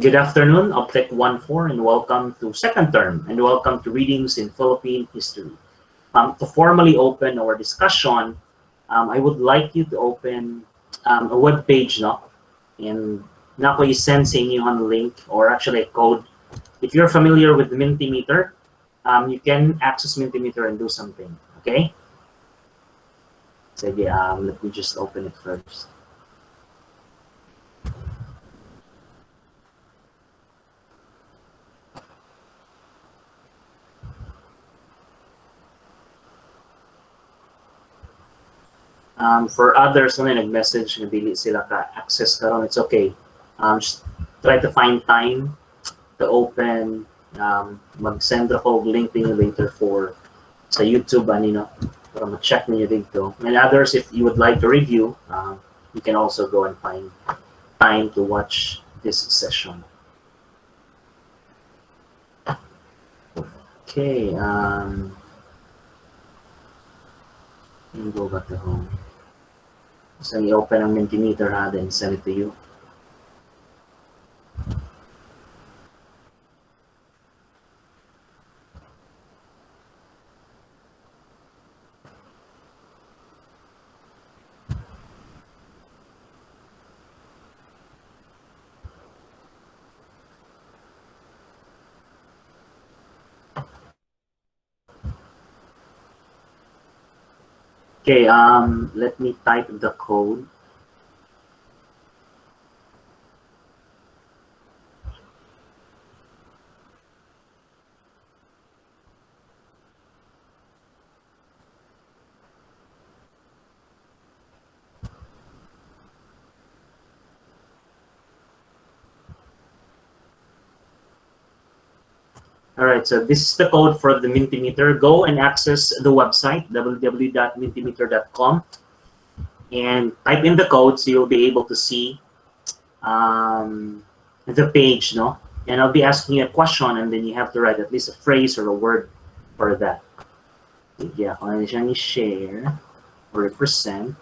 Good afternoon, OBTEC 1-4, and welcome to second term, and welcome to Readings in Philippine History. To formally open our discussion, I would like you to open a web page, no? And nako i-send sa inyo ang link, or actually a code. If you're familiar with the Mentimeter, you can access Mentimeter and do something, okay? Sige, let me just open it first. For others na nag-message na dili sila ka-access karon, it's okay. Just try to find time to open, mag-send ako link niyo later for sa YouTube, no? Para ma-check niyo dito. And others, if you would like to review, you can also go and find time to watch this session. Okay, let me go back to home. So you open ang Mentimeter, then send it to you. Okay, let me type the code. All right, so this is the code for the Mentimeter. Go and access the website, www.mentimeter.com, and type in the code so you'll be able to see the page, no? And I'll be asking you a question, and then you have to write at least a phrase or a word for that. Yeah, kung ano siyang i-share or represent.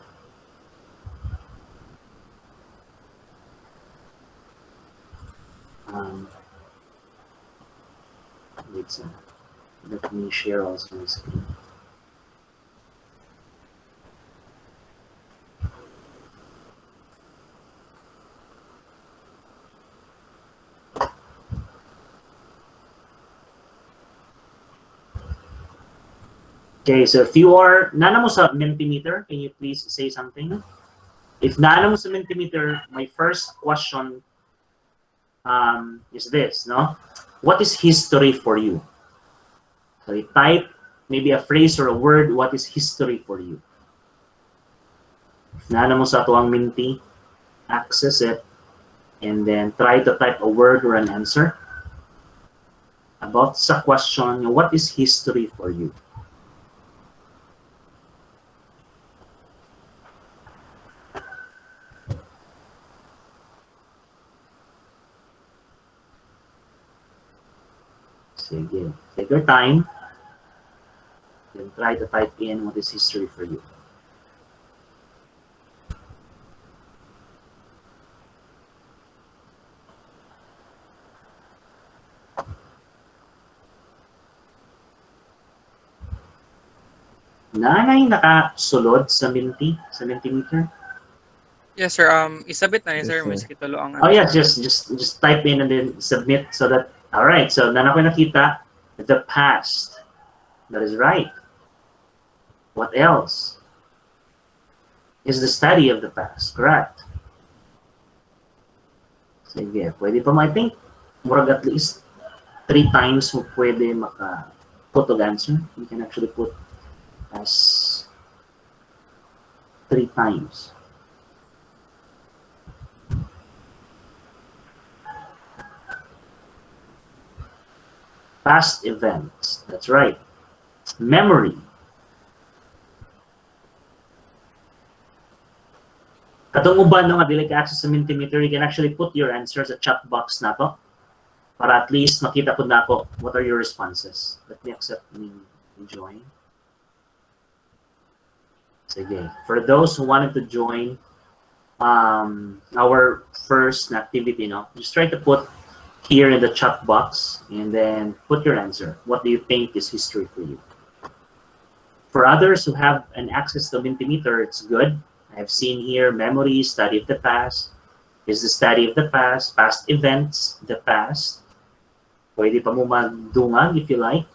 Let me share also my screen. Okay, so if you are nana mo sa Mentimeter, can you please say something? If nana mo sa Mentimeter, my first question is this, no? What is history for you? So you type maybe a phrase or a word, what is history for you? If nana mo sa tuwang Menti, access it, and then try to type a word or an answer about sa question, what is history for you? Sige, take your time. Then try to type in what is history for you. Nanay nakasulod sa Mentimeter? Yes, sir. Isabit na, sir. Mas kitulo ang. Oh yeah, just type in and then submit so that. All right. So nana ko nakita the past. That is right. What else? Is the study of the past. Correct. Sige, pwede pa I think murag at least 3 times mo pwede maka-put of answer. You can actually put as 3 times. Past events. That's right. Memory. Katong uban no nga dili ka access sa Mentimeter, you can actually put your answers sa chat box na to para at least makita ko na ako what are your responses. Let me accept me join. Sige. For those who wanted to join our first activity, no, just try to put here in the chat box and then put your answer. What do you think is history for you? For others who have an access to Mentimeter, it's good. I've seen here memory, study of the past. Is the study of the past events, the past. Pwede pa mo magdungag if you like.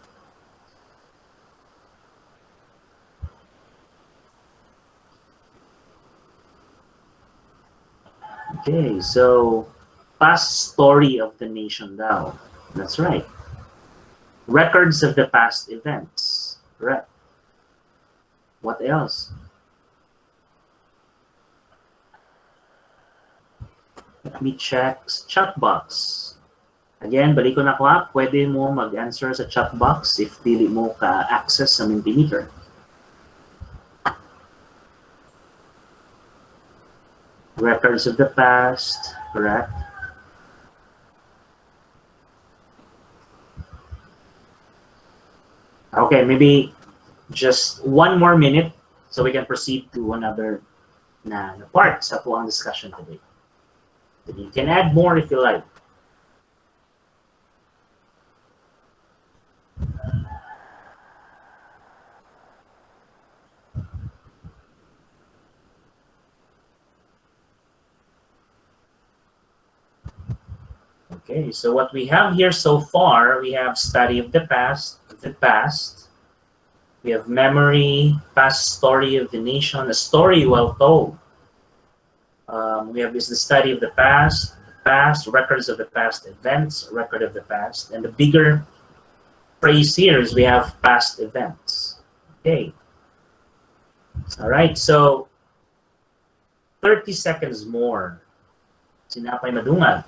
Okay, so past story of the nation daw. That's right. Records of the past events. Correct. What else? Let me check chat box. Again, balik ko na ko ha. Pwede mo mag-answer sa chat box if dili mo ka-access sa Mentimeter. Records of the past, correct? Okay, maybe just one more minute so we can proceed to another part sa tuwang discussion today. You can add more if you like. Okay, so what we have here so far, we have study of the past, we have memory, past story of the nation, a story well told. We have is the study of the past, records of the past events, record of the past, and the bigger phrase here is we have past events. Okay. All right, so 30 seconds more. Sinapay madungag.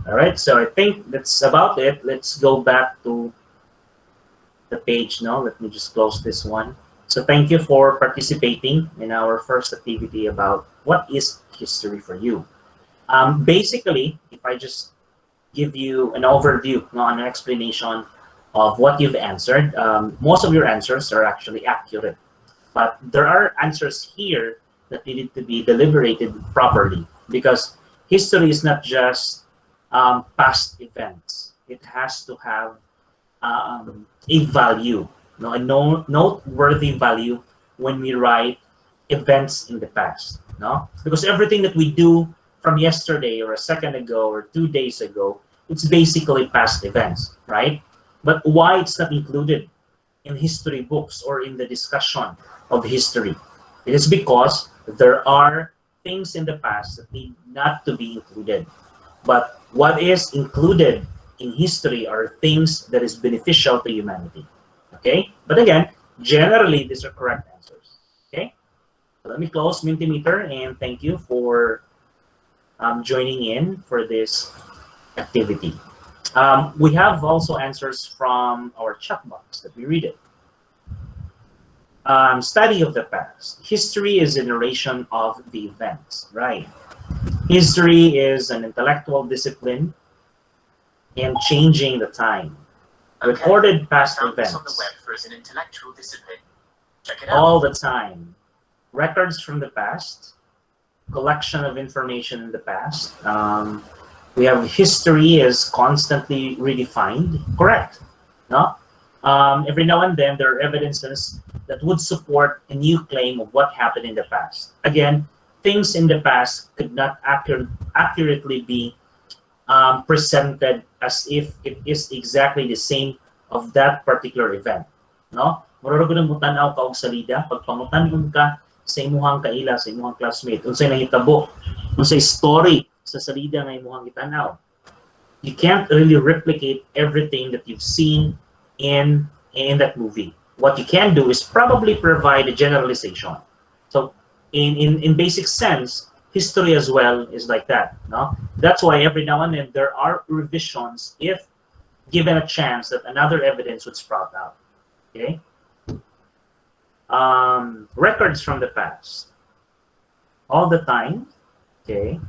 All right, so I think that's about it. Let's go back to the page now. Let me just close this one. So thank you for participating in our first activity about what is history for you. Basically, if I just give you an overview, an explanation of what you've answered, most of your answers are actually accurate. But there are answers here that needed to be deliberated properly because history is not just past events. It has to have a value, a noteworthy value when we write events in the past. Because everything that we do from yesterday or a second ago or 2 days ago, it's basically past events, right? But why it's not included in history books or in the discussion of history? It is because there are things in the past that need not to be included. But what is included in history are things that is beneficial to humanity. Okay? But again, generally, these are correct answers. Okay? So let me close Mentimeter and thank you for joining in for this activity. We have also answers from our chat box that we read it. Study of the past. History is a narration of the events, right? History is an intellectual discipline in changing the time. Recorded past events. On the web for an intellectual discipline. Check it out. All the time. Records from the past. Collection of information in the past. We have history is constantly redefined. Correct. No? Every now and then there are evidences that would support a new claim of what happened in the past. Again, things in the past could not accurately be presented as if it is exactly the same of that particular event. No? Marunong mo tanaw ka og salida, pag pangutan ka sa imuhang kaila, sa imuhang classmate, unsay nahitabo, unsay story sa salida nga imuhang gitanaw. You can't really replicate everything that you've seen in that movie. What you can do is probably provide a generalization. So in basic sense, history as well is like that. No? That's why every now and then there are revisions if given a chance that another evidence would sprout out. Okay? records from the past all the time. Okay.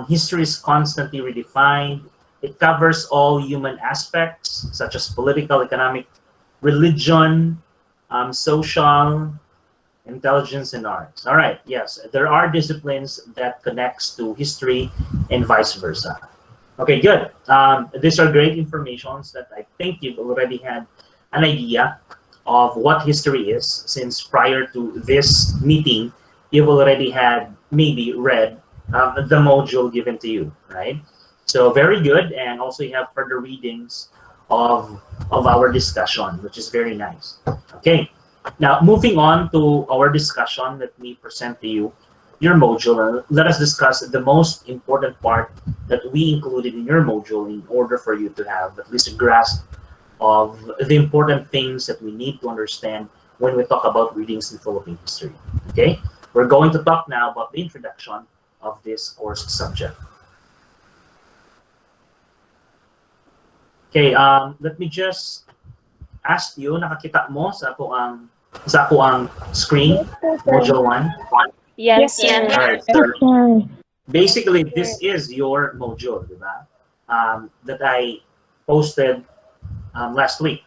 History is constantly redefined. It covers all human aspects, such as political, economic, religion, social, intelligence, and arts. All right, yes, there are disciplines that connects to history and vice versa. Okay, good. These are great informations that I think you've already had an idea of what history is, since prior to this meeting, you've already had maybe read the module given to you, right? So very good, and also you have further readings of our discussion, which is very nice. Okay, now moving on to our discussion, let me present to you your module, and let us discuss the most important part that we included in your module in order for you to have at least a grasp of the important things that we need to understand when we talk about readings in Philippine history. Okay, we're going to talk now about the introduction of this course subject. Okay, let me just ask you, nakakita mo sa ako ang screen, module 1? Yes, sir. All right, so basically this is your module, diba? That I posted last week.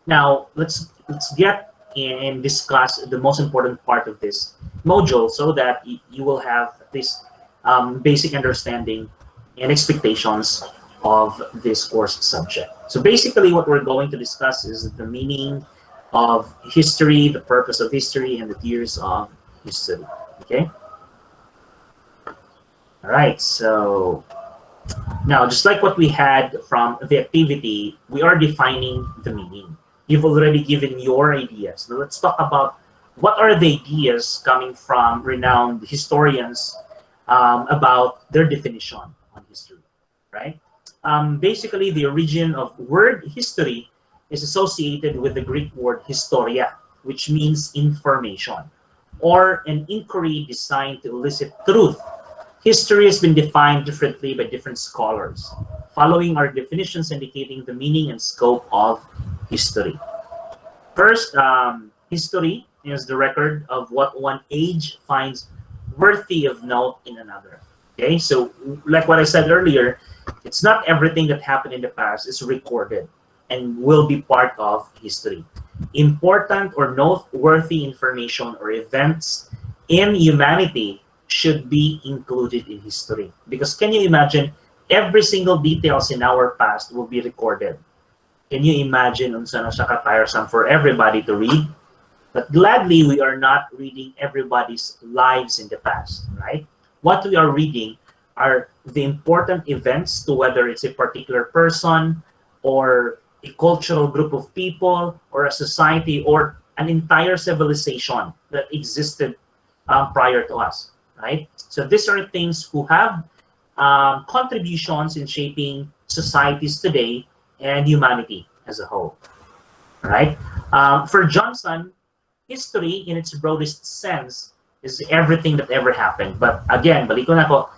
Now let's get and discuss the most important part of this module so that you will have this basic understanding and expectations of this course subject. So basically what we're going to discuss is the meaning of history, the purpose of history, and the theories of history. Okay? All right, so now just like what we had from the activity, we are defining the meaning. You've already given your ideas. Now let's talk about what are the ideas coming from renowned historians about their definition on history, right? Basically, the origin of word history is associated with the Greek word historia, which means information, or an inquiry designed to elicit truth. History has been defined differently by different scholars, following our definitions indicating the meaning and scope of history. First, history is the record of what one age finds worthy of note in another. Okay, so like what I said earlier, it's not everything that happened in the past is recorded and will be part of history. Important or noteworthy information or events in humanity should be included in history. Because can you imagine, every single details in our past will be recorded. Can you imagine unsa na siya ka-tiresome for everybody to read? But gladly, we are not reading everybody's lives in the past, right? What we are reading are the important events to whether it's a particular person or a cultural group of people or a society or an entire civilization that existed prior to us, right? So these are things who have contributions in shaping societies today and humanity as a whole, right? For Johnson, history in its broadest sense is everything that ever happened. But again, balik ko na ko,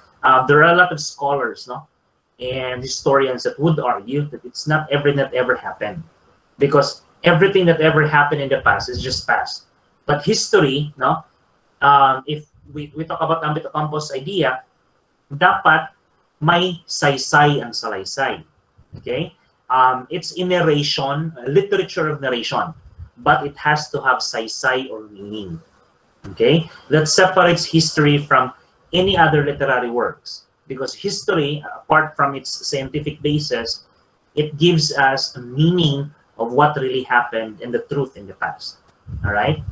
there are a lot of scholars, no, and historians that would argue that it's not everything that ever happened, because everything that ever happened in the past is just past. But history, no, if we talk about Ambito Campos' idea, dapat may saysay ang salaysay. Okay, it's in narration, literature of narration, but it has to have saysay or meaning. Okay, that separates history from any other literary works, because history, apart from its scientific basis, it gives us a meaning of what really happened and the truth in the past. All right,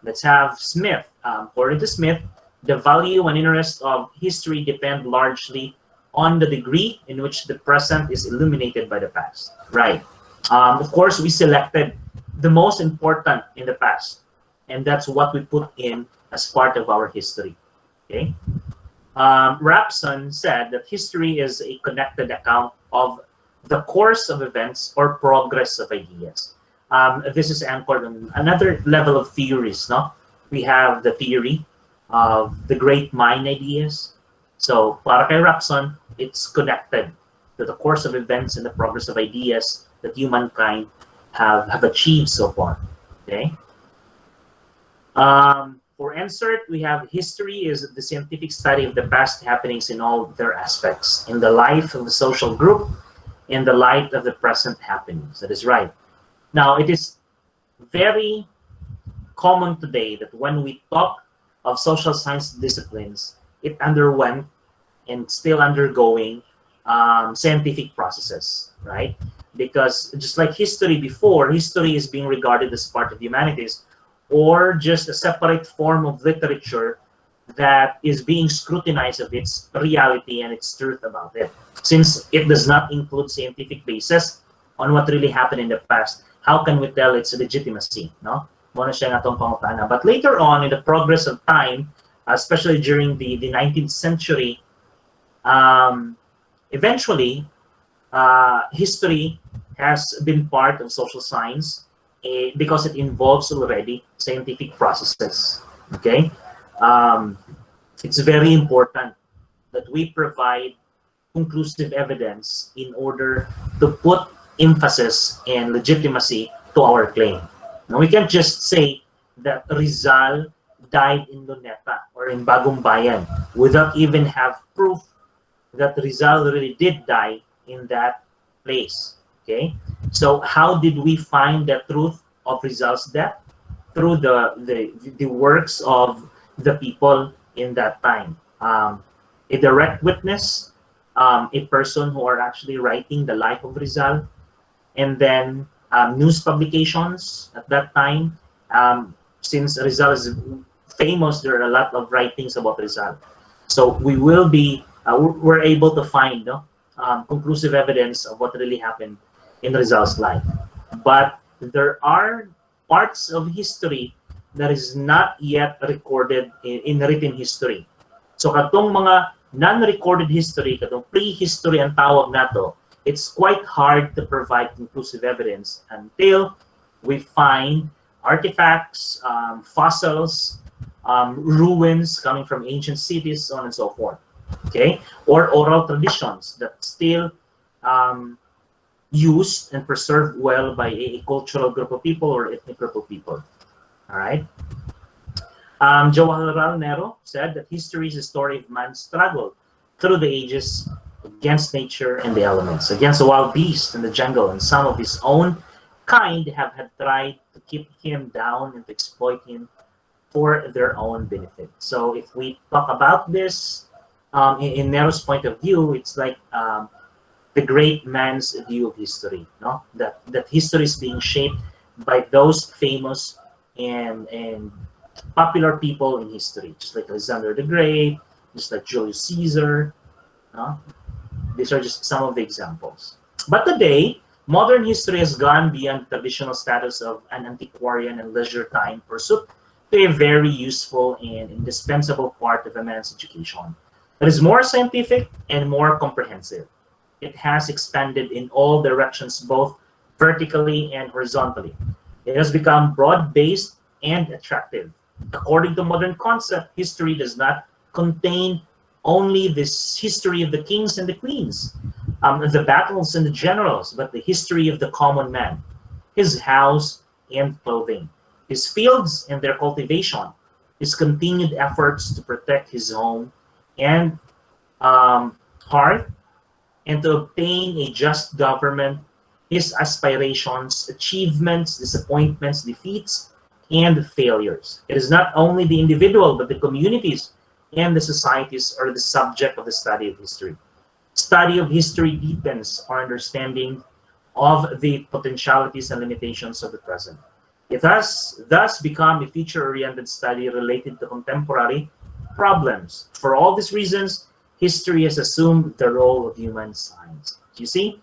let's have Smith. According to Smith, the value and interest of history depend largely on the degree in which the present is illuminated by the past. Right. Of course, we selected the most important in the past, and that's what we put in as part of our history. Okay. Rapson said that history is a connected account of the course of events or progress of ideas. This is anchored on another level of theories. No, we have the theory of the great mind ideas. So, para kay Rapson, it's connected to the course of events and the progress of ideas that humankind have achieved so far. Okay. For insert, we have history is the scientific study of the past happenings in all their aspects, in the life of the social group, in the light of the present happenings. That is right. Now, it is very common today that when we talk of social science disciplines, it underwent and still undergoing scientific processes, right? Because just like history before, history is being regarded as part of humanities or just a separate form of literature that is being scrutinized of its reality and its truth about it. Since it does not include scientific basis on what really happened in the past, how can we tell its legitimacy, no? Muna siya nga tong pangutana. But later on, in the progress of time, especially during the 19th century, eventually, history has been part of social science because it involves already scientific processes. Okay, it's very important that we provide conclusive evidence in order to put emphasis and legitimacy to our claim. Now, we can't just say that Rizal died in Luneta or in Bagong Bayan without even have proof that Rizal really did die in that place. Okay, so how did we find the truth of Rizal's death? Through the works of the people in that time. A direct witness, a person who are actually writing the life of Rizal, and then news publications at that time. Since Rizal is famous, there are a lot of writings about Rizal. So we will be, we're able to find conclusive evidence of what really happened in Rizal's life. But there are parts of history that is not yet recorded in written history. So katong mga non-recorded history, katong prehistory ang tawag nato, it's quite hard to provide conclusive evidence until we find artifacts, fossils, ruins coming from ancient cities, so on and so forth. Okay, or oral traditions that still used and preserved well by a cultural group of people or ethnic group of people. All right. Jawaharlal Nehru said that history is a story of man's struggle through the ages against nature and the elements, against the wild beast in the jungle, and some of his own kind have had tried to keep him down and to exploit him for their own benefit. So if we talk about this in Nehru's point of view, it's like the great man's view of history, no? That history is being shaped by those famous and popular people in history, just like Alexander the Great, just like Julius Caesar. No? These are just some of the examples. But today, modern history has gone beyond the traditional status of an antiquarian and leisure time pursuit to a very useful and indispensable part of a man's education. It is more scientific and more comprehensive. It has expanded in all directions, both vertically and horizontally. It has become broad-based and attractive. According to modern concept, history does not contain only this history of the kings and the queens, the battles and the generals, but the history of the common man, his house and clothing, his fields and their cultivation, his continued efforts to protect his home and hearth, and to obtain a just government, his aspirations, achievements, disappointments, defeats, and failures. It is not only the individual, but the communities and the societies are the subject of the study of history. Study of history deepens our understanding of the potentialities and limitations of the present. It has thus become a future-oriented study related to contemporary problems. For all these reasons, history has assumed the role of human science. You see,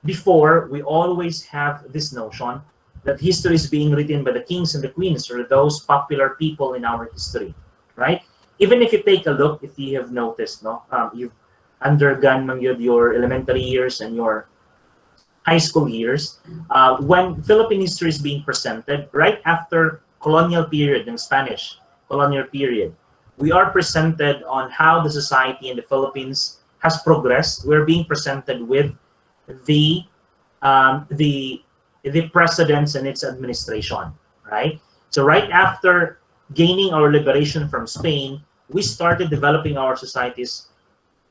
before, we always have this notion that history is being written by the kings and the queens, or those popular people in our history, right? Even if you take a look, if you have noticed, no, you've undergone your elementary years and your high school years, when Philippine history is being presented, right after colonial period, in Spanish colonial period, we are presented on how the society in the Philippines has progressed. We're being presented with the the presidents and its administration, right? So right after gaining our liberation from Spain, we started developing our societies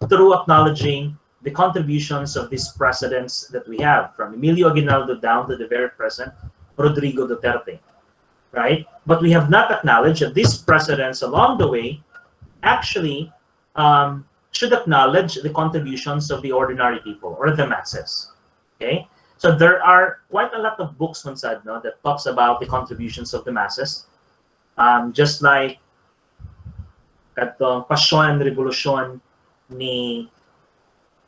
through acknowledging the contributions of these presidents that we have, from Emilio Aguinaldo down to the very present Rodrigo Duterte, right? But we have not acknowledged that these presidents along the way actually should acknowledge the contributions of the ordinary people or the masses, okay? So there are quite a lot of books, Mansad, no, that talks about the contributions of the masses, just like katong Pasyon and Revolution ni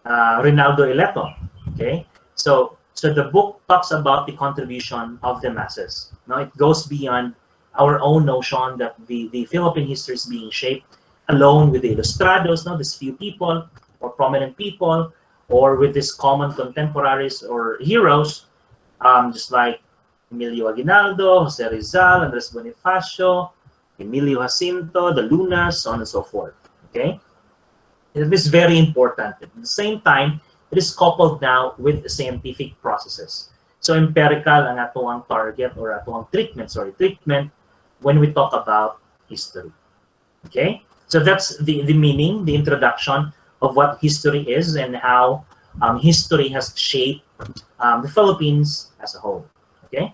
Rinaldo Eleto, okay? So the book talks about the contribution of the masses. Now it goes beyond our own notion that the Philippine history is being shaped alone with the Ilustrados, no, these few people or prominent people, or with these common contemporaries or heroes, just like Emilio Aguinaldo, Jose Rizal, Andres Bonifacio, Emilio Jacinto, the Lunas, so on and so forth. Okay, it is very important. At the same time, it is coupled now with scientific processes. So empirical ang atong target or atong treatment when we talk about history. Okay, so that's the meaning, the introduction of what history is and how history has shaped the Philippines as a whole. Okay.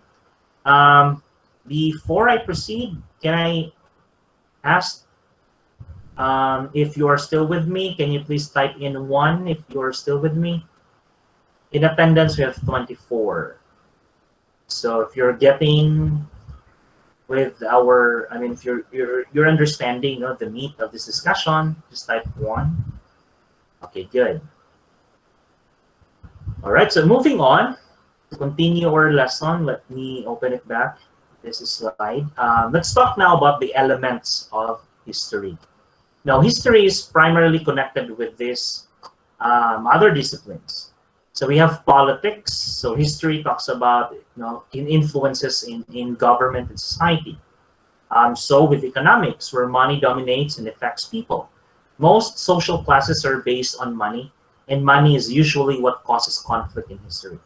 Before I proceed, can I ask if you are still with me? Can you please type in 1 if you are still with me? In attendance, we have 24. So if you're getting with our, I mean, if you're understanding, you know, the meat of this discussion, just type 1. Okay, good. All right, so moving on to continue our lesson, let me open it back. This is slide. Let's talk now about the elements of history. Now, history is primarily connected with these other disciplines. So we have politics. So history talks about, you know, influences in government and society. So with economics, where money dominates and affects people. Most social classes are based on money, and money is usually what causes conflict in history.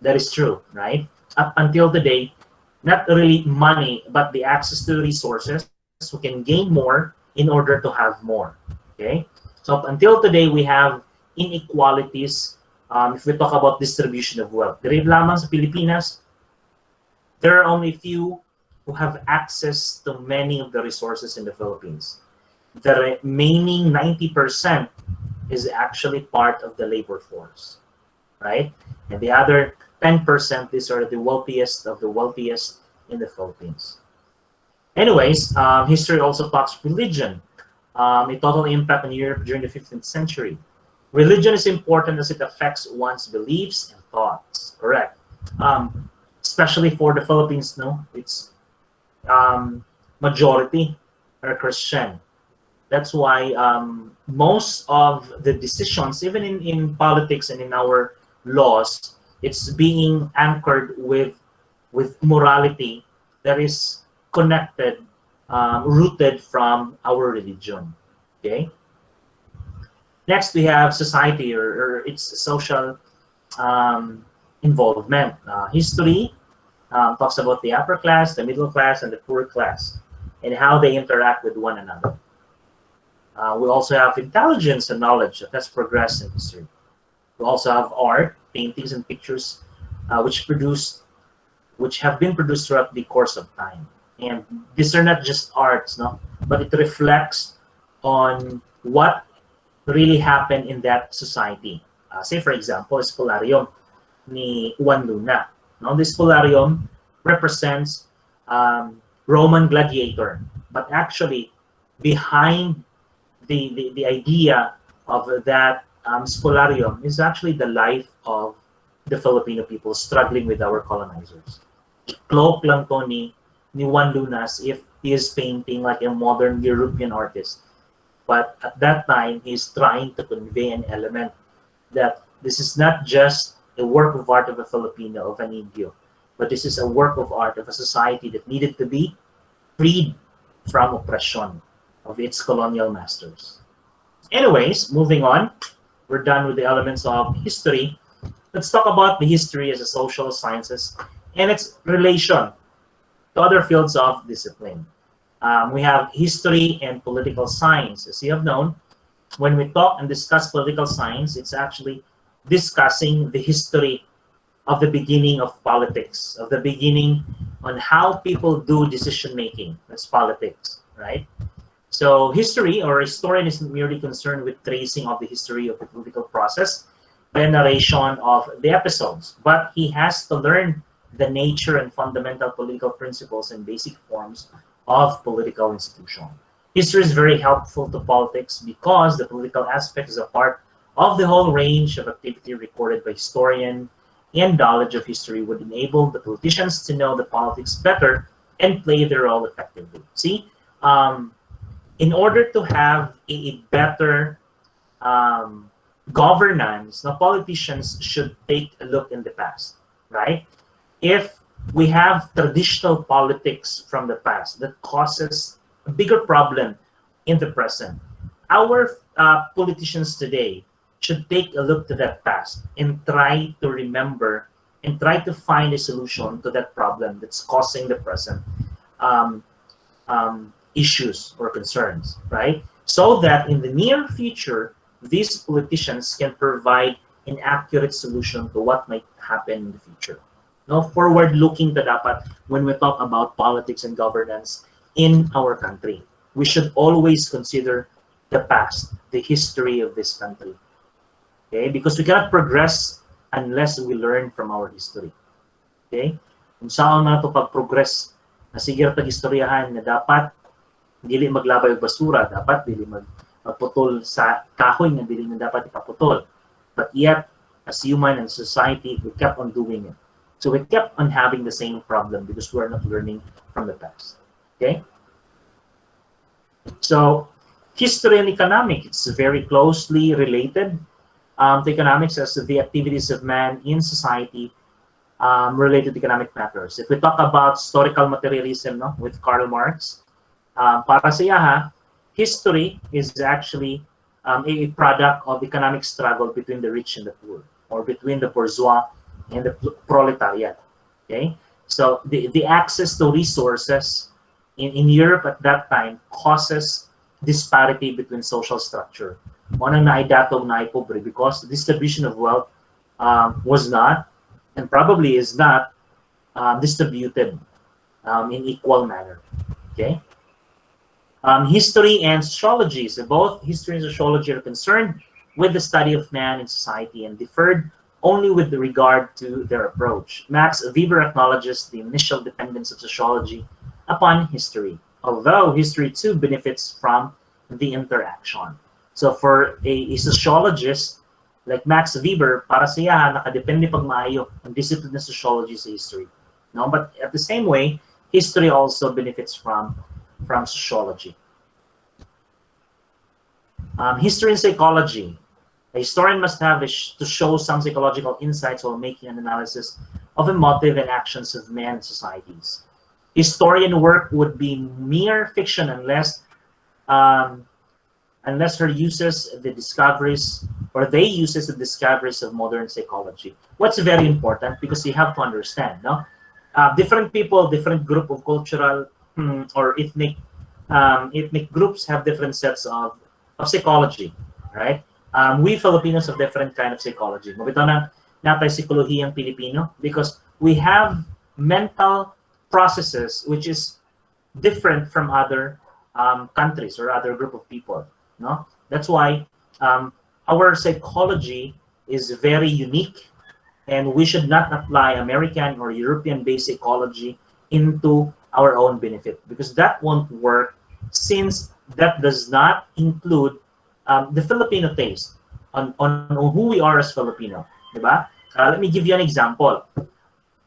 That is true, right? Up until today, not really money, but the access to resources, who can gain more in order to have more. Okay, so up until today, we have inequalities. If we talk about distribution of wealth, diri lamang sa Pilipinas, there are only few who have access to many of the resources in the Philippines. The remaining 90% is actually part of the labor force, right? And the other 10%, these are the wealthiest of the wealthiest in the Philippines. Anyways, history also talks religion, a total impact on Europe during the 15th century. Religion is important as it affects one's beliefs and thoughts, correct? Especially for the Philippines, no? It's majority are Christian. That's why most of the decisions, even in politics and in our laws, it's being anchored with morality that is connected, rooted from our religion. Okay. Next, we have society or its social involvement. History talks about the upper class, the middle class, and the poor class, and how they interact with one another. We also have intelligence and knowledge that has progressed in history. We also have art, paintings, and pictures, which have been produced throughout the course of time. And these are not just arts, no, but it reflects on what really happened in that society. Say, for example, Spolarium ni Juan Luna. Now, this Spolarium represents Roman gladiator, but actually behind the idea of that Spolarium is actually the life of the Filipino people struggling with our colonizers. Cloak lang to ni Juan Luna as if he is painting like a modern European artist. But at that time, he's trying to convey an element that this is not just a work of art of a Filipino, of an Indio, but this is a work of art of a society that needed to be freed from oppression of its colonial masters. Anyways, moving on, we're done with the elements of history. let's talk about the history as a social sciences and its relation to other fields of discipline. We have history and political science. As you have known, when we talk and discuss political science, it's actually discussing the history of the beginning of politics, of the beginning on how people do decision making. That's politics, right? So history or historian isn't merely concerned with tracing of the history of the political process by a narration of the episodes, but he has to learn the nature and fundamental political principles and basic forms of political institution. History is very helpful to politics because the political aspect is a part of the whole range of activity recorded by historian, and knowledge of history would enable the politicians to know the politics better and play their role effectively. See, in order to have a better governance, the politicians should take a look in the past, right? If we have traditional politics from the past that causes a bigger problem in the present, our politicians today should take a look to that past and try to remember and try to find a solution to that problem that's causing the present issues or concerns, right? So that in the near future, these politicians can provide an accurate solution to what might happen in the future. No, forward-looking to dapat when we talk about politics and governance in our country. We should always consider the past, the history of this country. Okay, because we cannot progress unless we learn from our history. Okay, kung saan na ito pag-progress, na sige tag-istoryahan na dapat dili maglabay og basura, dapat dili magputol sa kahoy nga dili na dapat ipaputol. But yet, as human and society, we kept on doing it. So we kept on having the same problem because we're not learning from the past. Okay, so history and economics, it's very closely related. To economics as the activities of man in society related to economic matters. If we talk about historical materialism, no, with Karl Marx, para sa iya, history is actually a product of economic struggle between the rich and the poor, or between the bourgeois and the proletariat. Okay, so the access to resources in Europe at that time causes disparity between social structure. One ang naidatog na pobre because the distribution of wealth was not and probably is not distributed in equal manner. Okay. History and sociology. So both history and sociology are concerned with the study of man and society and differed only with regard to their approach. Max Weber acknowledges the initial dependence of sociology upon history, although history too benefits from the interaction. So for a sociologist like Max Weber, para siya nakadepende pag maayo ang discipline of sociology sa history. No, but at the same way, history also benefits from sociology. History and psychology. A historian must have to show some psychological insights while making an analysis of the motive and actions of man and societies. Historian work would be mere fiction unless her uses the discoveries, or they uses the discoveries of modern psychology. What's very important, because you have to understand, no? Different people, different group of cultural or ethnic groups have different sets of psychology, right? We Filipinos have different kind of psychology. Mabito na natay psikologiyang Pilipino because we have mental processes which is different from other countries or other group of people. No, that's why our psychology is very unique, and we should not apply American or European-based psychology into our own benefit because that won't work, since that does not include the Filipino taste on who we are as Filipino. Diba? Let me give you an example.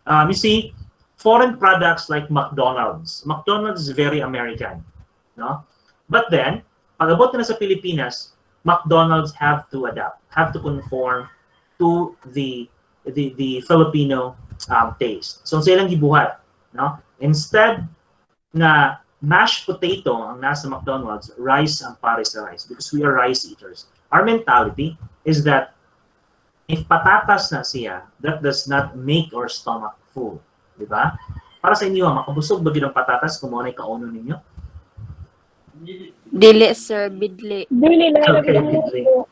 You see, foreign products like McDonald's. McDonald's is very American, no? But then, pag abot na sa Pilipinas, McDonald's have to adapt, have to conform to the Filipino taste. So sa ilang gibuhat, no? Instead na mashed potato ang nasa McDonald's, rice ang pare sa rice because we are rice eaters. Our mentality is that if patatas na siya, that does not make our stomach full. Diba? Para sa inyo, makabusog ba ng patatas kung mo na kauno ninyo? Dili, sir. Bidli. Dili na Okay, lagi ang bidli. mundo.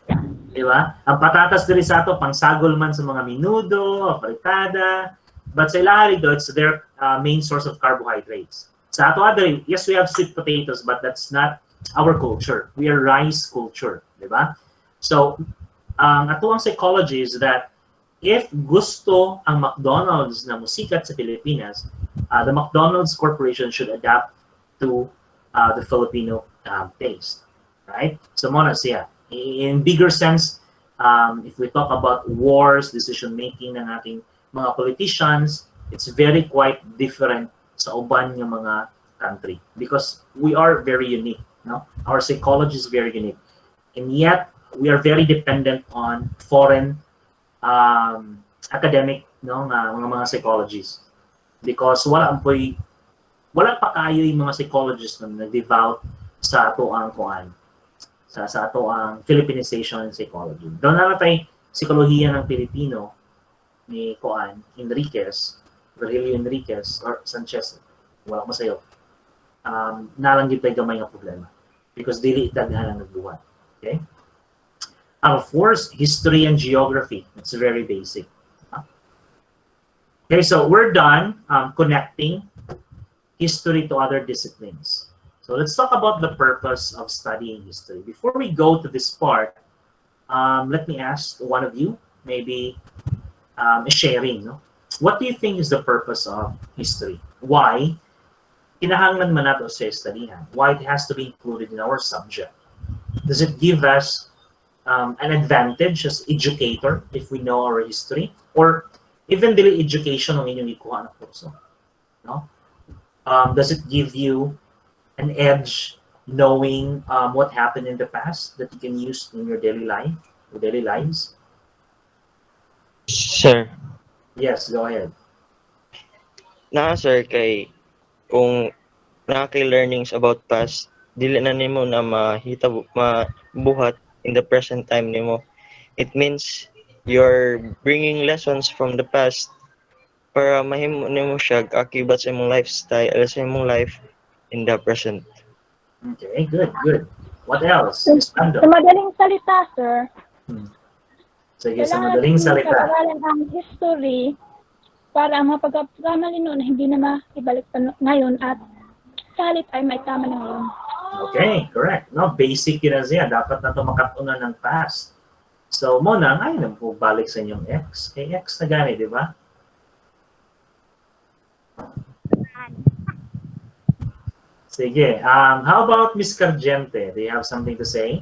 Diba? Ang patatas diri sa ato, pangsagol man sa mga minudo, apritada, but sa ilahan ito, it's their main source of carbohydrates. Sa ato other, yes, we have sweet potatoes, but that's not our culture. We are rice culture. Diba? So, ato ang psychology is that if gusto ang McDonald's na musikat sa Pilipinas, the McDonald's Corporation should adapt to the Filipino taste. Right? So, muna siya. In bigger sense, if we talk about wars, decision-making ng ating mga politicians, it's very quite different sa uban ng mga country because we are very unique. No? Our psychology is very unique. And yet, we are very dependent on foreign academic mga psychologists because wala pa kayo yung mga psychologists na nag-devout sa ato ang kuan sa ato ang Filipinization in psychology. Doon na tayo psikolohiya ng Pilipino ni kuan Virgilio Enriquez or Sanchez, wala ko masayo. Nalanggit tayo gamay nga problema because dili daghan ang nagbuhat. Okay? Of course, history and geography. It's very basic. Okay, so we're done connecting history to other disciplines. So let's talk about the purpose of studying history. Before we go to this part, let me ask one of you, maybe sharing. No? What do you think is the purpose of history? Why? Kinahanglan man nato sa studyhan. Why it has to be included in our subject? Does it give us an advantage as educator if we know our history? Or even dili education ang inyong ikuha na kurso? No? Does it give you an edge knowing what happened in the past that you can use in your daily life, your daily lives? Sir, Yes, go ahead. sir, kay kung kay learnings about past, dili na nimo na mabuhat in the present time nimo. It means you're bringing lessons from the past para mahimo nimo siya akibat sa imong lifestyle, sa imong life in the present. Okay, good. What else? Expando. Sa madaling salita, sir, Sige, sa madaling salita. pag-aralan ang history para mapag-kamali noon hindi na maibalik pa ngayon at salit ay may tama na ngayon. Okay, correct. No, basic yun na siya. Dapat na ito makatunan ng past. So, muna, ngayon po balik sa inyong ex. Kay ex na gani, di ba? Sige. How about Miss Cargente? Do you have something to say?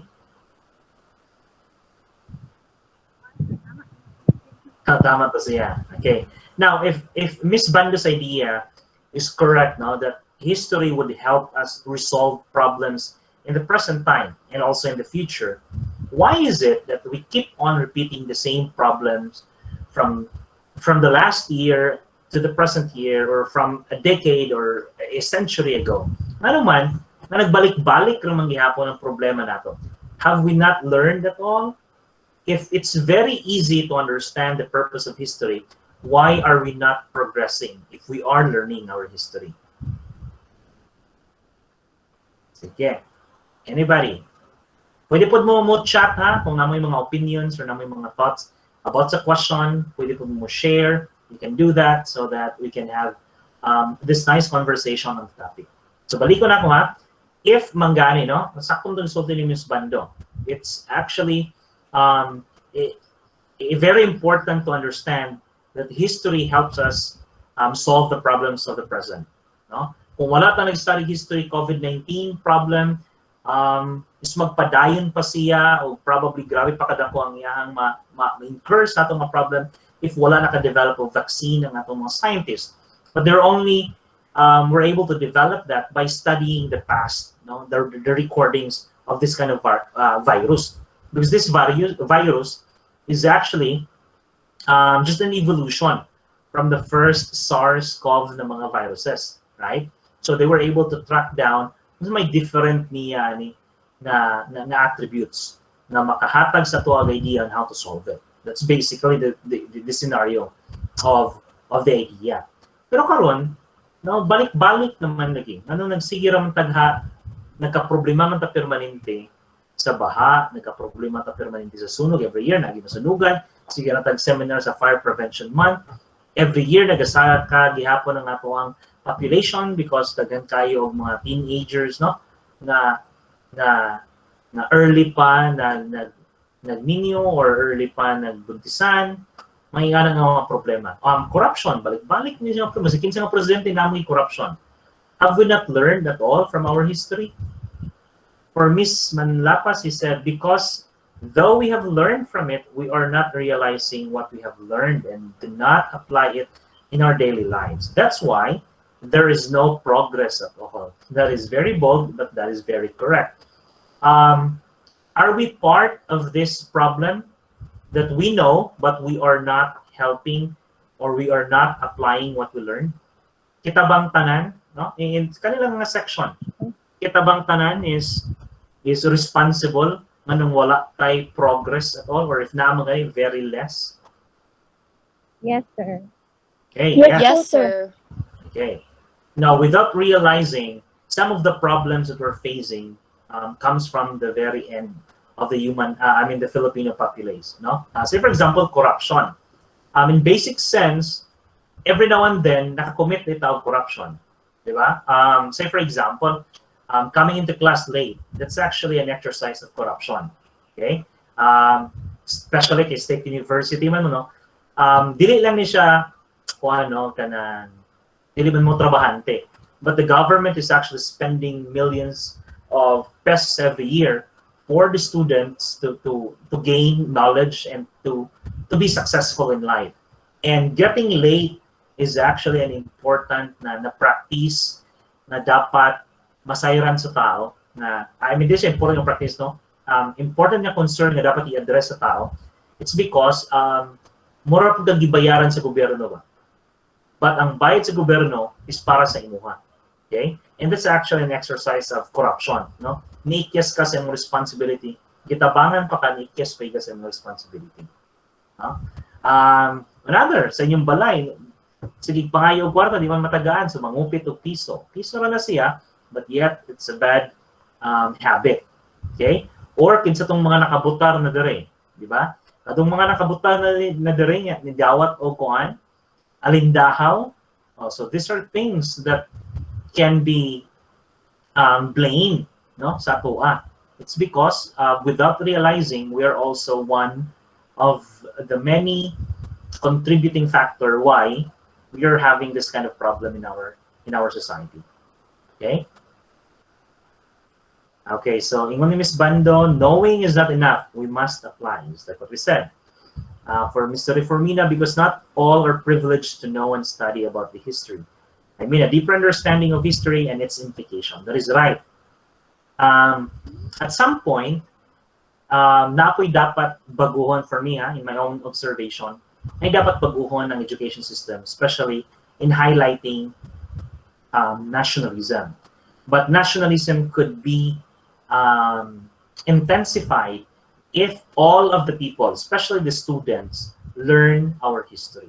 Tama to siya. Okay. Now, if Miss Bando's idea is correct, no, that history would help us resolve problems in the present time and also in the future, why is it that we keep on repeating the same problems from the last year to the present year or from a decade or a century ago? Ano man, na nagbalik-balik lang manggihapon ang problema nato. Have we not learned at all? If it's very easy to understand the purpose of history, why are we not progressing if we are learning our history? Sige. Anybody? Pwede po mo chat ha, kung namoy mga opinions or namoy mga thoughts about the question, pwede po mo share. You can do that so that we can have this nice conversation on the topic. So balik ko na ko ha, if manggani, no, saktong dun sulti ni Ms. Bando, it's actually very important to understand that history helps us solve the problems of the present. No? Kung wala ta nag-study history, COVID-19 problem, is magpadayon pa siya o probably grabe pa kadako ang iyang ma-incur sa atong mga problem if wala naka-develop o vaccine ng atong mga scientists. But they're only we're able to develop that by studying the past, no? the recordings of this kind of virus. Because this virus is actually just an evolution from the first SARS-CoV na mga viruses, right? So they were able to track down may different na attributes na makahatag sa tuwag idea on how to solve it. That's basically the scenario of the idea. Pero karon, no, balik-balik naman lagi. Ano nagsigira man tagha, nagka-problema man ta permanente sa baha, nagka-problema ta permanente sa sunog every year, nagi masunugan, sige na tag seminar sa Fire Prevention Month. Every year nagasaka ka gihapon ang ato ang population because daghan kayo og mga teenagers, no, na early pa nagninyo or early pa nagbuntisan, may nga mga problema. Corruption, balik-balik niyo siya, masikin sa presidente namin corruption. Have we not learned at all from our history? For Miss Manlapas, he said, because though we have learned from it, we are not realizing what we have learned and do not apply it in our daily lives. That's why there is no progress at all. That is very bold, but that is very correct. Are we part of this problem that we know, but we are not helping or we are not applying what we learned? Kita bang tanan, no? In kanilang mga section, kita bang tanan is responsible nganong wala tay progress at all, or if na magay very less? Yes, sir. Okay. Yes, Yes, sir. sir. Okay. Now, without realizing some of the problems that we're facing comes from the very end of the the Filipino populace. No, say for example, corruption. In basic sense, every now and then nakakommit ito corruption, di ba? Say for example, coming into class late. That's actually an exercise of corruption. Okay, especially kay State University man no. Dili lang ni siya kung ano kanang dili man mo trabahante, but the government is actually spending millions of pesos every year for the students to gain knowledge and to be successful in life. And getting late is actually an important na practice na dapat masayran sa tao. Na I mean, this is important yung practice, no? Important na concern na dapat i-address sa tao. It's because mura po gibayaran sa gobyerno ba? But ang bayad sa gobyerno is para sa imuha. Okay? And that's actually an exercise of corruption, no? Niikyas ka sa imong responsibility. Gitabangan pa ka, niikyas pa ka sa imong responsibility. No? Another, sa inyong balay, sige pangayo og kwarta, di man matagaan, so mangupit og piso. Piso na siya, but yet it's a bad habit. Okay? Or kinsa tong mga nakabutar na dere, di ba? Kadong mga nakabutar na dere niya, ni dawat o kuan, alindahaw. So these are things that can be blamed, no, sa atoa. It's because without realizing, we are also one of the many contributing factor why we are having this kind of problem in our society. Okay. Okay. So, ingon ni Miss Bando, knowing is not enough. We must apply. It's like what we said. For Mr. Reformina, because not all are privileged to know and study about the history. I mean, a deeper understanding of history and its implication. That is right. At some point, na ako'y dapat baguhon for me, in my own observation, ay dapat baguhon ng education system, especially in highlighting nationalism. But nationalism could be intensified if all of the people, especially the students, learn our history.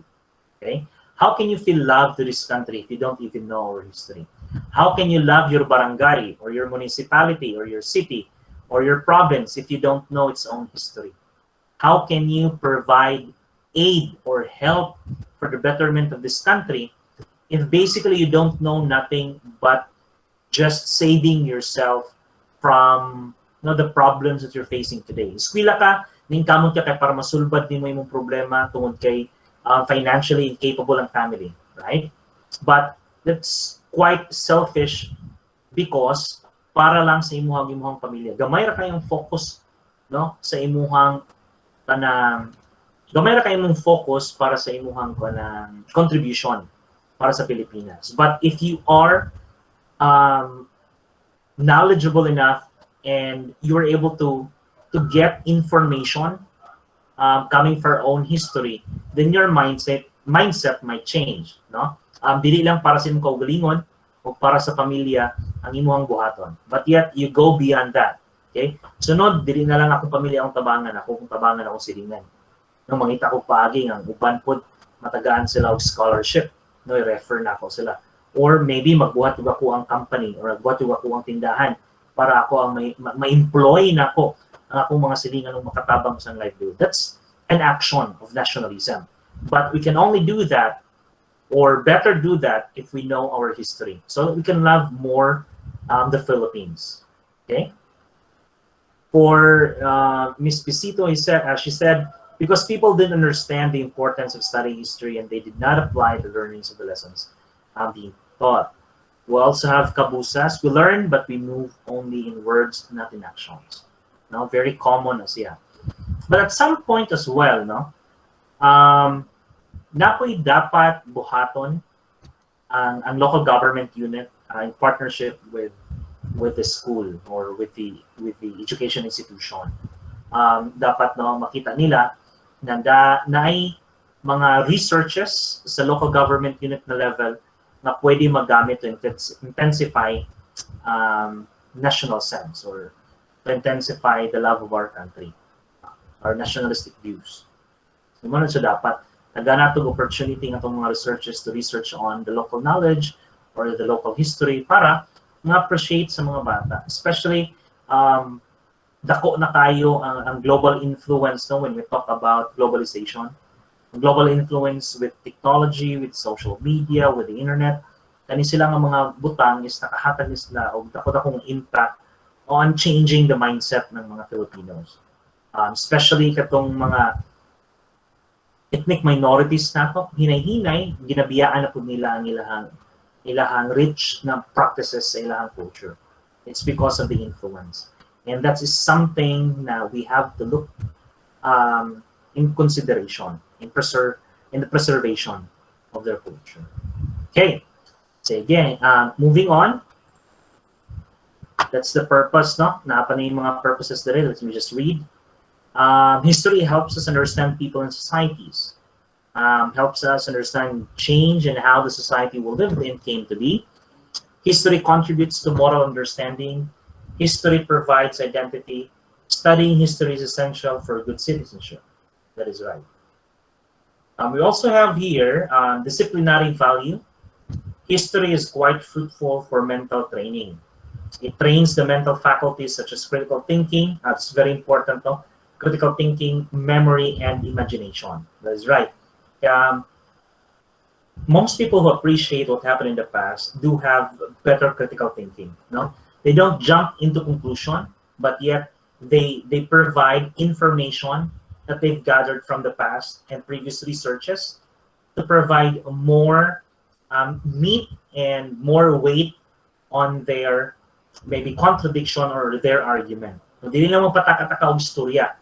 Okay? How can you feel love to this country if you don't even know our history? How can you love your barangay or your municipality or your city or your province if you don't know its own history? How can you provide aid or help for the betterment of this country if basically you don't know nothing but just saving yourself from the problems that you're facing today? Eskwela ka, ning kamot ka kay para masulbad nimo imong problema tungod kay financially incapable ang family, right? But that's quite selfish because para lang sa imuhang pamilya. Gamay ra kayong focus, no, sa imuhang gamay ra kayong focus para sa imuhang contribution para sa Pilipinas. But if you are knowledgeable enough and you're able to get information coming from our own history, then your mindset might change, no? Dili lang para sa imong kaugalingon o para sa pamilya ang imong buhaton, but yet you go beyond that. Okay? Sunod, dili na lang akong pamilya akong tabangan, akong silingan. No, mangita ko paagi ang uban pod matagaan sila og scholarship, no, i-refer na ako sila. Or maybe magbuhat ko ako ang company or magbuhat ko ako ang tindahan para ako ang ma-employ na ako ang akong mga silingan ng makatabang sa livelihood. That's an action of nationalism. But we can only do that, or better do that, if we know our history, so that we can love more the Philippines. Okay. For Ms. Pisito, she said, because people didn't understand the importance of studying history and they did not apply the learnings of the lessons being taught. We also have kabusas. We learn, but we move only in words, not in actions. No, very common as yeah. But at some point as well, no, napoy dapat buhaton ang local government unit in partnership with the school or with the education institution. Dapat no makita nila na ay mga researches sa local government unit na level na pwede magamit to intensify national sense or to intensify the love of our country, our nationalistic views. So, muna siya dapat naganatong opportunity ng mga researchers to research on the local knowledge or the local history para ma-appreciate sa mga bata. Especially, dako na kayo ang global influence, no, when we talk about globalization. Global influence with technology, with social media, with the internet. Kani sila nga mga butang is nakahatag sila og dako-dakong impact on changing the mindset ng mga Filipinos. Especially katong mga ethnic minorities nato, hinay-hinay, ginabiyaan na po nila ang ilahang rich na practices sa ilahang culture. It's because of the influence. And that is something na we have to look in consideration, in the preservation of their culture. Okay, so again, moving on. That's the purpose, no? Napa na yung mga purposes there. Let me just read. History helps us understand people and societies. Helps us understand change and how the society we live in came to be. History contributes to moral understanding. History provides identity. Studying history is essential for good citizenship. That is right. We also have here disciplinary value. History is quite fruitful for mental training. It trains the mental faculties such as critical thinking. That's very important, no? Critical thinking, memory, and imagination. That is right. Most people who appreciate what happened in the past do have better critical thinking. No, they don't jump into conclusion, but yet they provide information that they've gathered from the past and previous researches to provide more meat and more weight on their maybe contradiction or their argument. So, dili lang mo pataka-taka og istorya.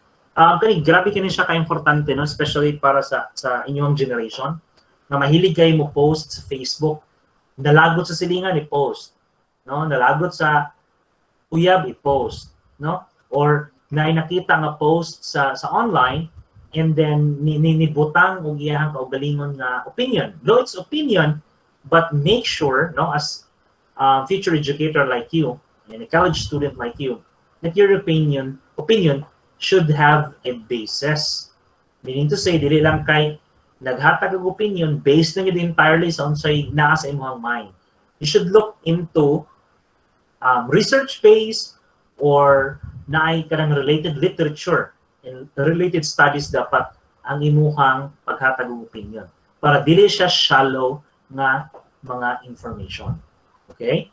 Grabe kini siya ka-importante, no? Especially para sa inyong generation na mahilig kayo mo post sa Facebook, nalagot sa silingan i-post, no? Nalagot sa uyab i-post, no? Or na nakita nga post sa online and then nibutang og iyahang kaugalingon nga opinion. Though it's opinion, but make sure, no, as future educator like you and a college student like you, that your opinion should have a basis. Meaning to say, dili lang kay naghatag og opinion based na yun entirely sa unsay naa sa imong mind. You should look into research base or naay kanang related literature and related studies dapat ang imuhang paghatag og opinion para dili siya shallow nga mga information. Okay?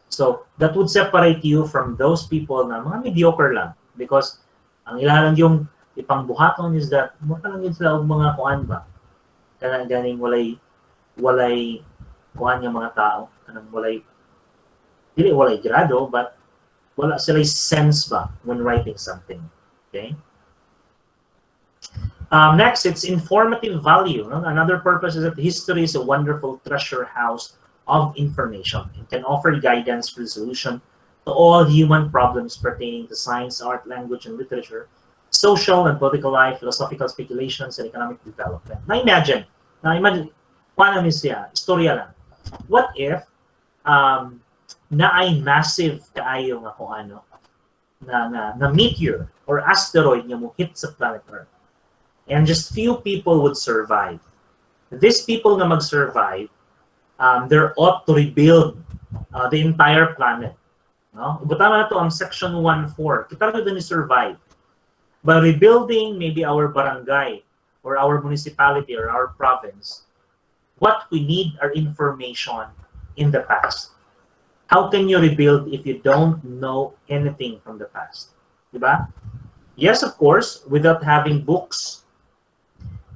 So, that would separate you from those people na mga mediocre lang because ang ilalang yung ipangbuhaton is that mura lang yun sila og mga kuan ba? Kanang ganing walay kuan yung mga tao. Kanang walay grado, but wala sila sense ba when writing something. Okay? Next, it's informative value. No? Another purpose is that history is a wonderful treasure house of information and can offer guidance for the solution to all human problems pertaining to science, art, language, and literature, social and political life, philosophical speculations, and economic development. Now imagine, paano siya, istorya lang. What if na ay massive kaayo nga kung ano na meteor or asteroid nga mo hit sa planet Earth? and just few people would survive. These people na mag-survive, they're ought to rebuild the entire planet. No? Ibutan na ito ang section 1.4. Kita rin ni survive. By rebuilding maybe our barangay or our municipality or our province, what we need are information in the past. How can you rebuild if you don't know anything from the past? Diba? Yes, of course, without having books,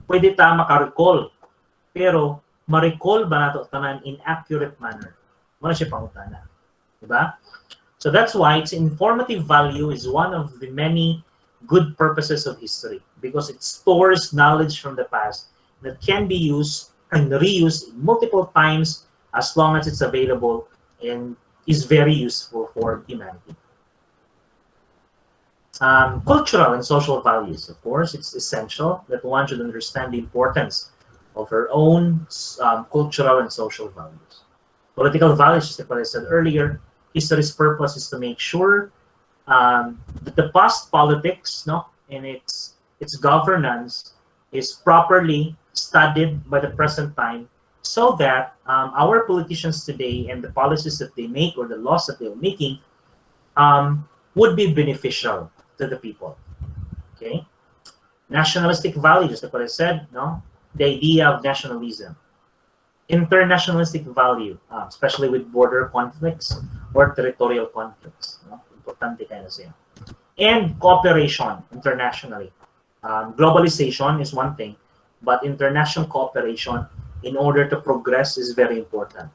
pwede tayo makarecall. Pero, ma-recall ba nato tanan in accurate manner? Wala siya pangutana. Diba? So that's why its informative value is one of the many good purposes of history, because it stores knowledge from the past that can be used and reused multiple times as long as it's available and is very useful for humanity. Cultural and social values, of course, it's essential that one should understand the importance of her own cultural and social values. Political values, just like I said earlier, history's purpose is to make sure that the past politics, and its governance is properly studied by the present time, so that our politicians today and the policies that they make or the laws that they're making would be beneficial to the people. Okay, nationalistic values, like what I said, the idea of nationalism. Internationalistic value, especially with border conflicts or territorial conflicts. Importante kayo na siya. And cooperation internationally. Globalization is one thing, but international cooperation in order to progress is very important.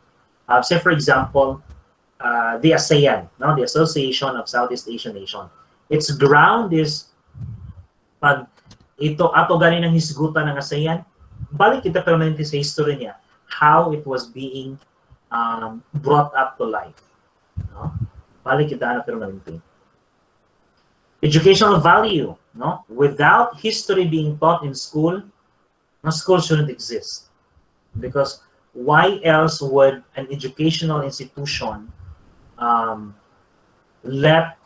Say, for example, the ASEAN, the Association of Southeast Asian Nations. Its ground is, pag ito ato ganin ang hisgutan ng ASEAN, balik kita permanente sa history niya, how it was being brought up to life. Balik kita na permanente. Educational value, without history being taught in school, school shouldn't exist. Because why else would an educational institution let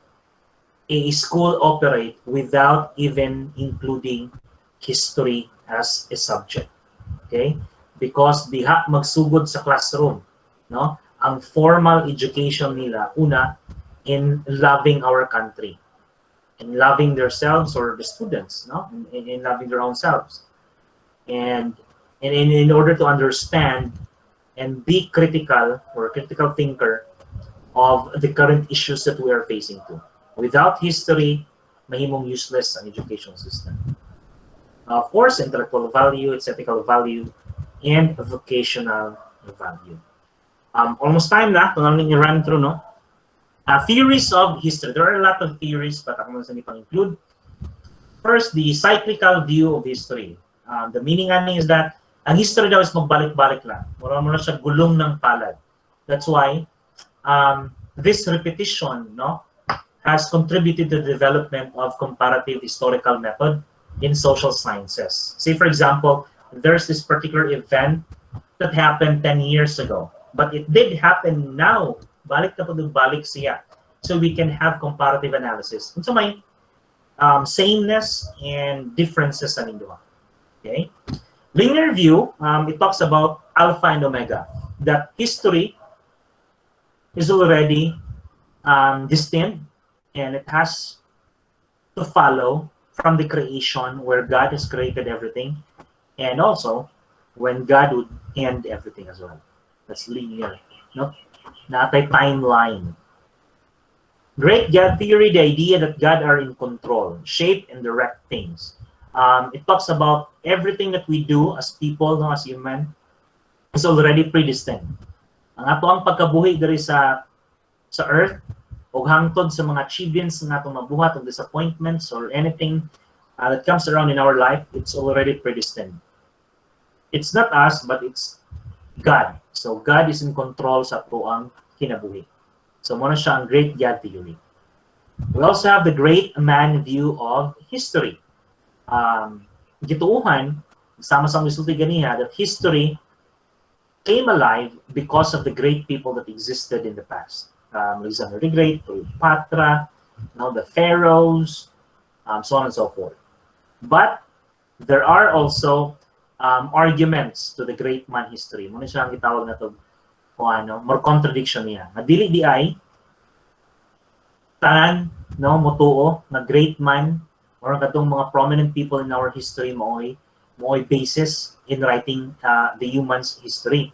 a school operate without even including history as a subject? Okay? Because diha magsugod sa classroom, ang formal education nila, una, in loving our country, in loving themselves or the students, in loving their own selves. And in order to understand and be critical or critical thinker of the current issues that we are facing to. Without history, mahimong useless ang education system. Of course, intellectual value, its ethical value, and vocational value. Almost time na, kung namin i-run through, theories of history. There are a lot of theories, but ako muna pang include. First, the cyclical view of history. The meaning is that ang history daw is magbalik-balik lang. Wala mo na siya gulong ng palad. That's why this repetition has contributed to the development of comparative historical method in social sciences. Say, for example, there's this particular event that happened 10 years ago, but it did happen now. Balik na po balik siya. So we can have comparative analysis. So may sameness and differences sa nindo. Okay? Linear view, it talks about alpha and omega. That history is already destined, and it has to follow from the creation where God has created everything, and also when God would end everything as well. That's linear. Not a timeline. Great God theory, the idea that God are in control, shape and direct things. It talks about everything that we do as people, as human, is already predestined. Ang ato ang pagkabuhi diri sa earth, o hangtod sa mga achievements na atong mabuhat, o disappointments or anything that comes around in our life, it's already predestined. It's not us, but it's God. So God is in control sa ato ang kinabuhi. So muna siya ang great God theory. We also have the great man view of history. Gituuhan, sama-sama isulti ganiha, that history came alive because of the great people that existed in the past. Alexander the Great, Cleopatra, the pharaohs, so on and so forth. But there are also arguments to the great man history. Muna siya ang gitawag na to, o ano, more contradiction niya. Nga dili di ay tanan, no, motuo na great man or katong mga prominent people in our history mo'y basis in writing the human's history.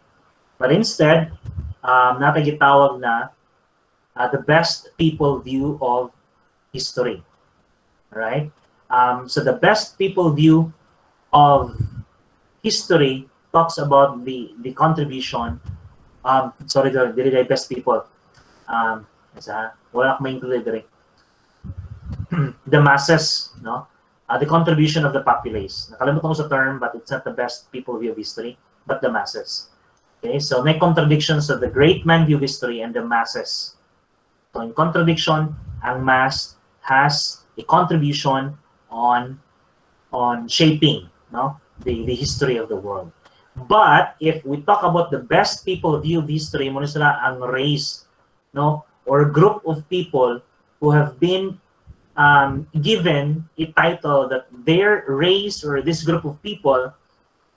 But instead, napagitawag na the best people view of history. Alright? So the best people view of history talks about the contribution. Sorry, the best people. Wala akong ma-include. The masses, no? The contribution of the populace. Nakalimutan ko sa term, but it's not the best people view of history, but the masses. Okay, so may contradictions of the great man view of history and the masses. So in contradiction, ang mass has a contribution on shaping, no, the history of the world. But if we talk about the best people view of history, muna sila ang race, no, or group of people who have been given a title that their race or this group of people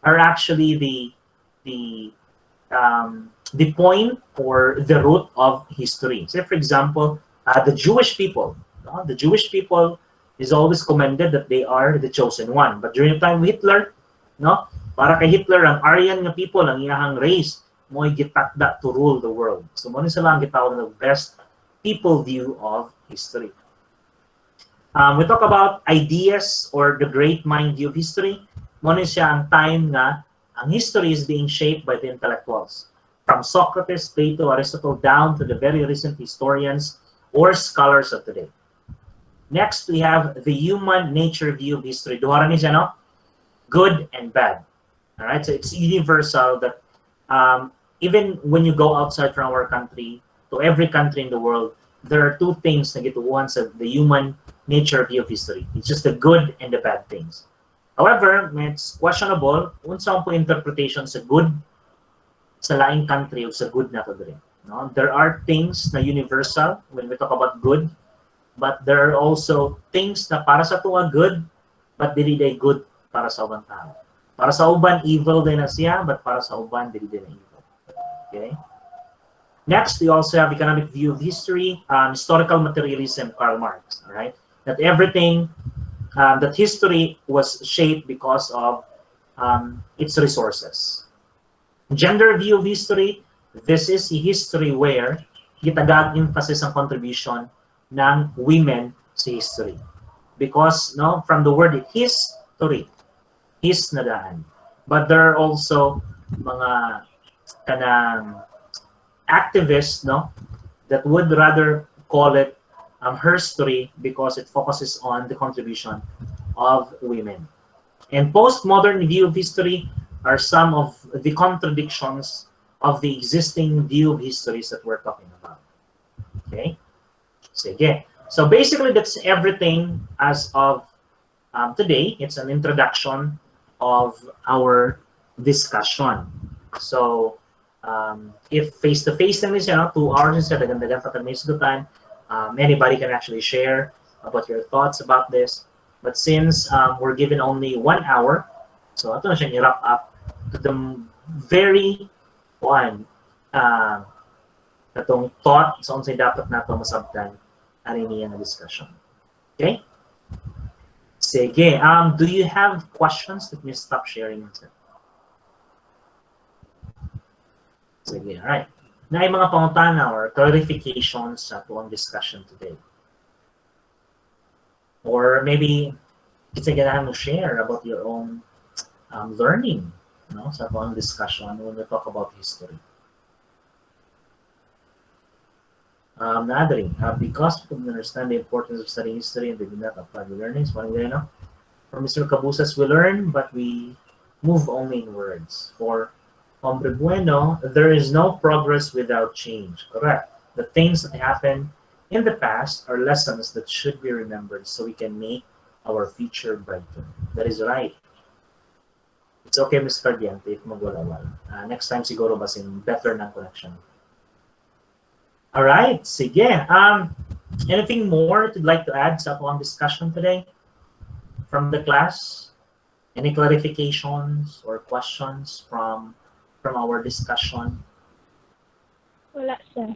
are actually the point or the root of history. Say, for example, the Jewish people. The Jewish people is always commended that they are the chosen one. But during the time of Hitler, no, para kay Hitler, ang Aryan nga people, ang iyahang race, mo'y gitakda to rule the world. So, mo sila ang gitawag ng best people view of history. We talk about ideas or the great mind view of history. Mo siya ang time nga ang history is being shaped by the intellectuals. From Socrates, Plato, Aristotle, down to the very recent historians or scholars of today. Next, we have the human nature view of history. Duhara ni siya, no? Good and bad. All right, so it's universal that even when you go outside from our country, to every country in the world, there are two things na gituuhan sa the human nature view of history. It's just the good and the bad things. However, it's questionable unsa po interpretation sa good sa laing country o sa good na to diri. No? There are things na universal when we talk about good, but there are also things na para sa tuwa good, but dili day good para sa ubang tao. Para sa uban, evil din na siya, but para sa uban, dili din na evil. Okay? Next, we also have economic view of history, historical materialism, Karl Marx. All right, that everything, that history was shaped because of its resources. Gender view of history, this is a history where gitagag emphasis ang contribution ng women sa history. Because, no, from the word history, his na daan. But there are also mga kanang activists, no, that would rather call it her story because it focuses on the contribution of women. And postmodern view of history are some of the contradictions of the existing view of histories that we're talking about. Okay? Sige. So basically, that's everything as of today. It's an introduction of our discussion. So, if face-to-face lang siya, 2 hours instead, dagan-dagan pa kami sa anybody can actually share about your thoughts about this. But since we're given only 1 hour, so ito na siya i-wrap up to the very katong thought sa unsay dapat nato masabtan ani niya na discussion. Okay? Sige. Do you have questions? Let me stop sharing. Sige, alright. Na ay mga pangutana or clarifications sa tuwang discussion today. Or maybe kita ganahan mo share about your own learning, no, sa tuwang discussion when we talk about history. Because we understand the importance of studying history and we do not apply the learnings, from Mr. Cabusas, we learn, but we move only in words. For Hombre Bueno, there is no progress without change. Correct. The things that happened in the past are lessons that should be remembered so we can make our future brighter. That is right. It's okay, Ms. Cardiente, if magwala-wala. Next time siguro basin better na connection. All right, sige. Anything more you'd like to add sa ating discussion today from the class? Any clarifications or questions from our discussion? Wala, sir.